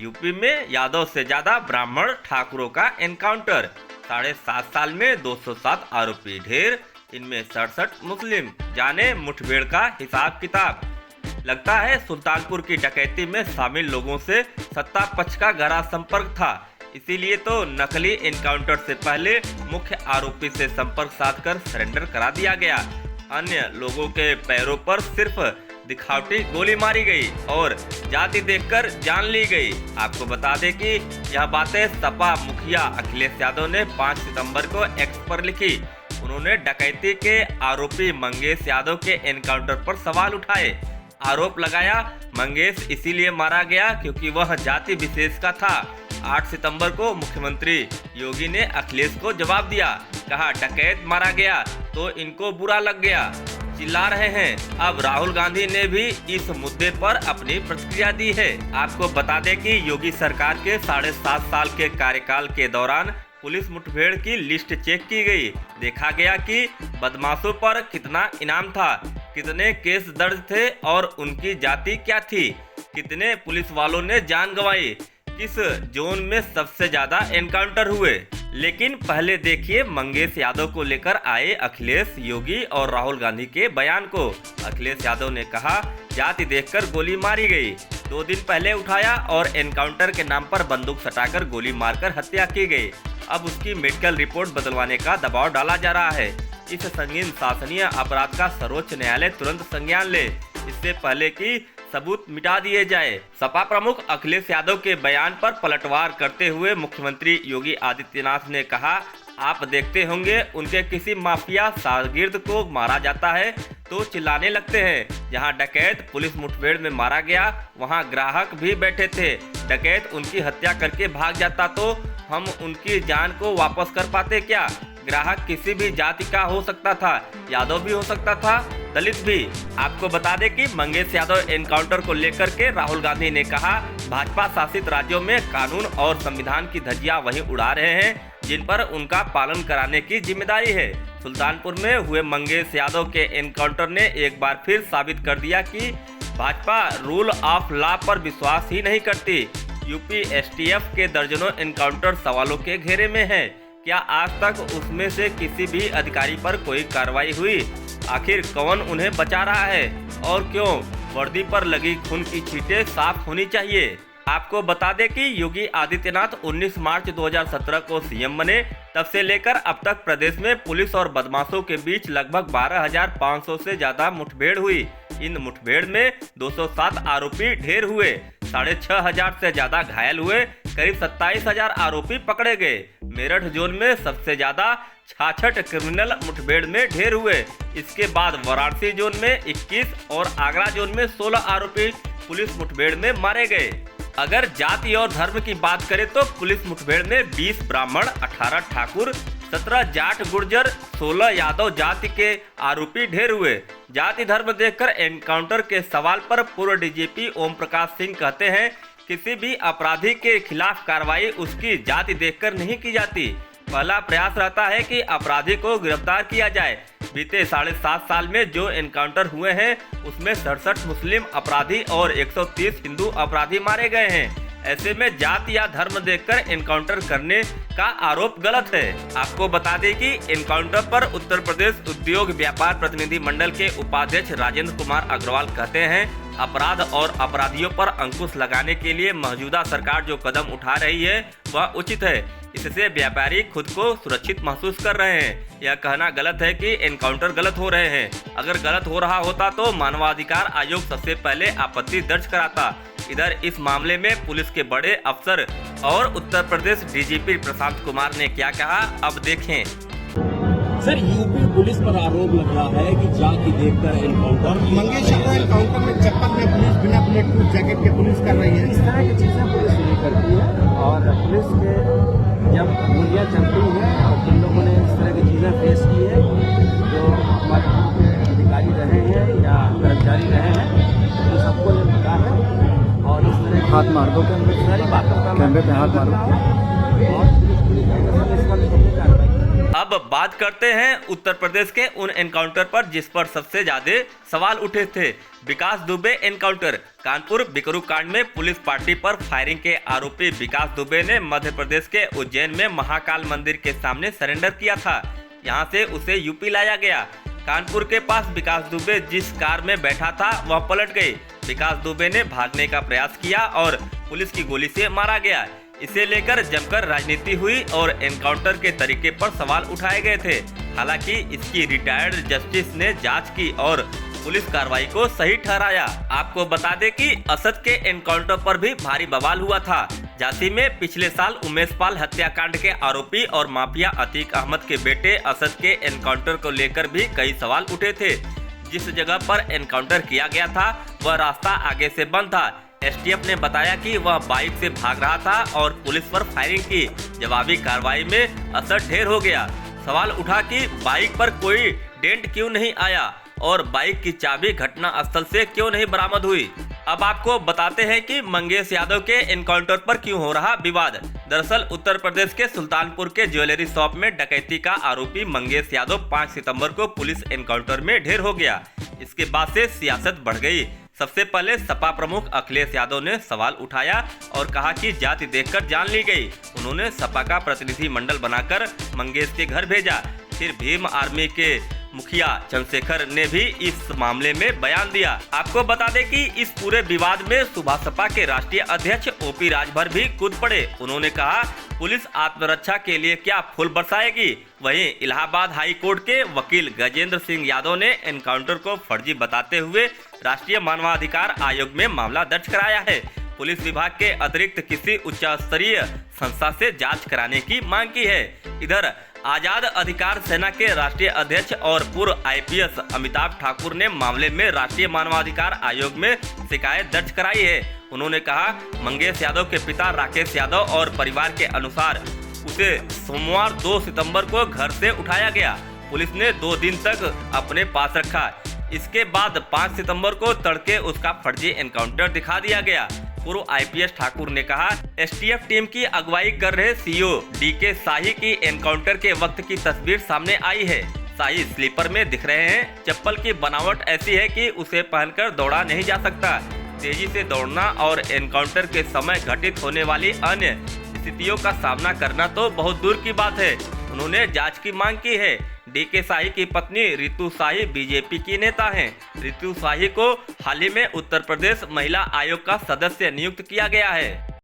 UP में यादव से ज्यादा ब्राह्मण ठाकुरों का एनकाउंटर। 7.5 साल में 207 आरोपी ढेर, इनमें 67 मुस्लिम। जाने मुठभेड़ का हिसाब किताब। लगता है सुल्तानपुर की डकैती में शामिल लोगों से सत्ता पक्ष का गहरा संपर्क था, इसीलिए तो नकली एनकाउंटर से पहले मुख्य आरोपी से संपर्क साधकर सरेंडर करा दिया गया। अन्य लोगों के पैरों पर सिर्फ दिखावटी गोली मारी गई और जाति देखकर जान ली गई। आपको बता दें कि यह बातें सपा मुखिया अखिलेश यादव ने 5 सितंबर को एक्स पर लिखी। उन्होंने डकैती के आरोपी मंगेश यादव के एनकाउंटर पर सवाल उठाए। आरोप लगाया मंगेश इसीलिए मारा गया क्योंकि वह जाति विशेष का था। 8 सितंबर को मुख्यमंत्री योगी ने अखिलेश को जवाब दिया, कहा डकैत मारा गया तो इनको बुरा लग गया, चिल्ला रहे हैं। अब राहुल गांधी ने भी इस मुद्दे पर अपनी प्रतिक्रिया दी है। आपको बता दें कि योगी सरकार के 7.5 साल के कार्यकाल के दौरान पुलिस मुठभेड़ की लिस्ट चेक की गई। देखा गया कि बदमाशों पर कितना इनाम था, कितने केस दर्ज थे और उनकी जाति क्या थी, कितने पुलिस वालों ने जान गंवाई, किस जोन में सबसे ज्यादा एनकाउंटर हुए। लेकिन पहले देखिए मंगेश यादव को लेकर आए अखिलेश, योगी और राहुल गांधी के बयान को। अखिलेश यादव ने कहा जाति देखकर गोली मारी गई, 2 दिन पहले उठाया और एनकाउंटर के नाम पर बंदूक सटाकर गोली मारकर हत्या की गई। अब उसकी मेडिकल रिपोर्ट बदलवाने का दबाव डाला जा रहा है। इस संगीन शासनीय अपराध का सर्वोच्च न्यायालय तुरंत संज्ञान ले, इससे पहले कि सबूत मिटा दिए जाए। सपा प्रमुख अखिलेश यादव के बयान पर पलटवार करते हुए मुख्यमंत्री योगी आदित्यनाथ ने कहा, आप देखते होंगे उनके किसी माफिया शागिर्द को मारा जाता है तो चिल्लाने लगते हैं। जहां डकैत पुलिस मुठभेड़ में मारा गया वहां ग्राहक भी बैठे थे। डकैत उनकी हत्या करके भाग जाता तो हम उनकी जान को वापस कर पाते क्या? ग्राहक किसी भी जाति का हो सकता था, यादव भी हो सकता था, दलित भी। आपको बता दें कि मंगेश यादव एनकाउंटर को लेकर के राहुल गांधी ने कहा, भाजपा शासित राज्यों में कानून और संविधान की धज्जियां वही उड़ा रहे हैं जिन पर उनका पालन कराने की जिम्मेदारी है। सुल्तानपुर में हुए मंगेश यादव के एनकाउंटर ने एक बार फिर साबित कर दिया कि भाजपा रूल ऑफ लॉ पर विश्वास ही नहीं करती। यूपी एसटीएफ के दर्जनों एनकाउंटर सवालों के घेरे में है। क्या आज तक उसमें से किसी भी अधिकारी पर कोई कार्रवाई हुई? आखिर कौन उन्हें बचा रहा है और क्यों? वर्दी पर लगी खून की छींटें साफ होनी चाहिए। आपको बता दें कि योगी आदित्यनाथ 19 मार्च 2017 को सीएम बने, तब से लेकर अब तक प्रदेश में पुलिस और बदमाशों के बीच लगभग 12,500 से ज्यादा मुठभेड़ हुई। इन मुठभेड़ में 207 आरोपी ढेर हुए, 6,500 से ज्यादा घायल हुए, करीब 27,000 आरोपी पकड़े गए। मेरठ जोन में सबसे ज्यादा 66 क्रिमिनल मुठभेड़ में ढेर हुए। इसके बाद वाराणसी जोन में 21 और आगरा जोन में 16 आरोपी पुलिस मुठभेड़ में मारे गए। अगर जाति और धर्म की बात करें तो पुलिस मुठभेड़ में 20 ब्राह्मण, 18 ठाकुर, 17 जाट गुर्जर, 16 यादव जाति के आरोपी ढेर हुए। जाति धर्म देखकर एनकाउंटर के सवाल पर पूर्व डीजीपी ओम प्रकाश सिंह कहते हैं, किसी भी अपराधी के खिलाफ कार्रवाई उसकी जाति देखकर नहीं की जाती। पहला प्रयास रहता है कि अपराधी को गिरफ्तार किया जाए। बीते 7.5 साल में जो एनकाउंटर हुए हैं उसमें 67 मुस्लिम अपराधी और 130 हिंदू अपराधी मारे गए हैं। ऐसे में जाति या धर्म देखकर एनकाउंटर करने का आरोप गलत है। आपको बता दें कि एनकाउंटर पर उत्तर प्रदेश उद्योग व्यापार प्रतिनिधि मंडल के उपाध्यक्ष राजेंद्र कुमार अग्रवाल कहते हैं, अपराध और अपराधियों पर अंकुश लगाने के लिए मौजूदा सरकार जो कदम उठा रही है वह उचित है। इससे व्यापारी खुद को सुरक्षित महसूस कर रहे हैं। यह कहना गलत है कि एनकाउंटर गलत हो रहे हैं। अगर गलत हो रहा होता तो मानवाधिकार आयोग सबसे पहले आपत्ति दर्ज कराता। इधर इस मामले में पुलिस के बड़े अफसर और उत्तर प्रदेश डीजीपी प्रशांत कुमार ने क्या कहा, अब देखें। सर, यूपी पुलिस पर आरोप लग रहा है कि जाति देखकर एनकाउंटर। मंगेश यादव एनकाउंटर में चप्पल में पुलिस बिना बुलेट प्रूफ जैकेट के पुलिस कर रही है। इस तरह की चीजें पुलिस नहीं करती है और पुलिस के जब गोलियां चलती हैं और जिन लोगों ने इस तरह की चीजें फेस की है, जो हमारे अधिकारी रहे हैं या कर्मचारी रहे हैं, तो सबको ये पता है। और इस तरह हाथ मार दो सारी बातों का कैमरे पे हाथ मारो। और पुलिस पूरी तरह से इसका भी कार्रवाई। अब अब बात करते हैं उत्तर प्रदेश के उन एनकाउंटर पर जिस पर सबसे ज्यादा सवाल उठे थे। विकास दुबे एनकाउंटर। कानपुर बिकरू कांड में पुलिस पार्टी पर फायरिंग के आरोपी विकास दुबे ने मध्य प्रदेश के उज्जैन में महाकाल मंदिर के सामने सरेंडर किया था। यहां से उसे यूपी लाया गया। कानपुर के पास विकास दुबे जिस कार में बैठा था वह पलट गई। विकास दुबे ने भागने का प्रयास किया और पुलिस की गोली से मारा गया। इसे लेकर जमकर राजनीति हुई और एनकाउंटर के तरीके पर सवाल उठाए गए थे। हालांकि इसकी रिटायर्ड जस्टिस ने जांच की और पुलिस कार्रवाई को सही ठहराया। आपको बता दें कि असद के एनकाउंटर पर भी भारी बवाल हुआ था। झांसी में पिछले साल उमेश पाल हत्याकांड के आरोपी और माफिया अतीक अहमद के बेटे असद के एनकाउंटर को लेकर भी कई सवाल उठे थे। जिस जगह पर एनकाउंटर किया गया था वह रास्ता आगे से बंद था। एसटीएफ ने बताया कि वह बाइक से भाग रहा था और पुलिस पर फायरिंग की। जवाबी कार्रवाई में असर ढेर हो गया। सवाल उठा कि बाइक पर कोई डेंट क्यों नहीं आया और बाइक की चाबी घटना स्थल से क्यों नहीं बरामद हुई। अब आपको बताते हैं कि मंगेश यादव के एनकाउंटर पर क्यों हो रहा विवाद। दरअसल उत्तर प्रदेश के सुल्तानपुर के ज्वेलरी शॉप में डकैती का आरोपी मंगेश यादव 5 सितंबर को पुलिस एनकाउंटर में ढेर हो गया। इसके बाद से सियासत बढ़ गई। सबसे पहले सपा प्रमुख अखिलेश यादव ने सवाल उठाया और कहा कि जाति देखकर जान ली गई। उन्होंने सपा का प्रतिनिधि मंडल बनाकर मंगेश के घर भेजा। फिर भीम आर्मी के मुखिया चंद्रशेखर ने भी इस मामले में बयान दिया। आपको बता दें कि इस पूरे विवाद में सुबह सपा के राष्ट्रीय अध्यक्ष ओपी राजभर भी कूद पड़े। उन्होंने कहा पुलिस आत्मरक्षा के लिए क्या फूल बरसाएगी। वहीं इलाहाबाद हाई कोर्ट के वकील गजेंद्र सिंह यादव ने एनकाउंटर को फर्जी बताते हुए राष्ट्रीय मानवाधिकार आयोग में मामला दर्ज कराया है। पुलिस विभाग के अतिरिक्त किसी उच्च स्तरीय संस्था से जांच कराने की मांग की है। इधर आजाद अधिकार सेना के राष्ट्रीय अध्यक्ष और पूर्व आईपीएस अमिताभ ठाकुर ने मामले में राष्ट्रीय मानवाधिकार आयोग में शिकायत दर्ज कराई है। उन्होंने कहा मंगेश यादव के पिता राकेश यादव और परिवार के अनुसार उसे सोमवार 2 सितंबर को घर से उठाया गया। पुलिस ने 2 दिन तक अपने पास रखा। इसके बाद 5 सितंबर को तड़के उसका फर्जी एनकाउंटर दिखा दिया गया। पूर्व आईपीएस ठाकुर ने कहा एसटीएफ टीम की अगुवाई कर रहे सीओ डीके शाही की एनकाउंटर के वक्त की तस्वीर सामने आई है। शाही स्लीपर में दिख रहे हैं। चप्पल की बनावट ऐसी है कि उसे पहनकर दौड़ा नहीं जा सकता। तेजी से दौड़ना और एनकाउंटर के समय घटित होने वाली अन्य स्थितियों का सामना करना तो बहुत दूर की बात है। उन्होंने जांच की मांग की है। डीके शाही की पत्नी रितु शाही बीजेपी की नेता हैं। रितु शाही को हाल ही में उत्तर प्रदेश महिला आयोग का सदस्य नियुक्त किया गया है।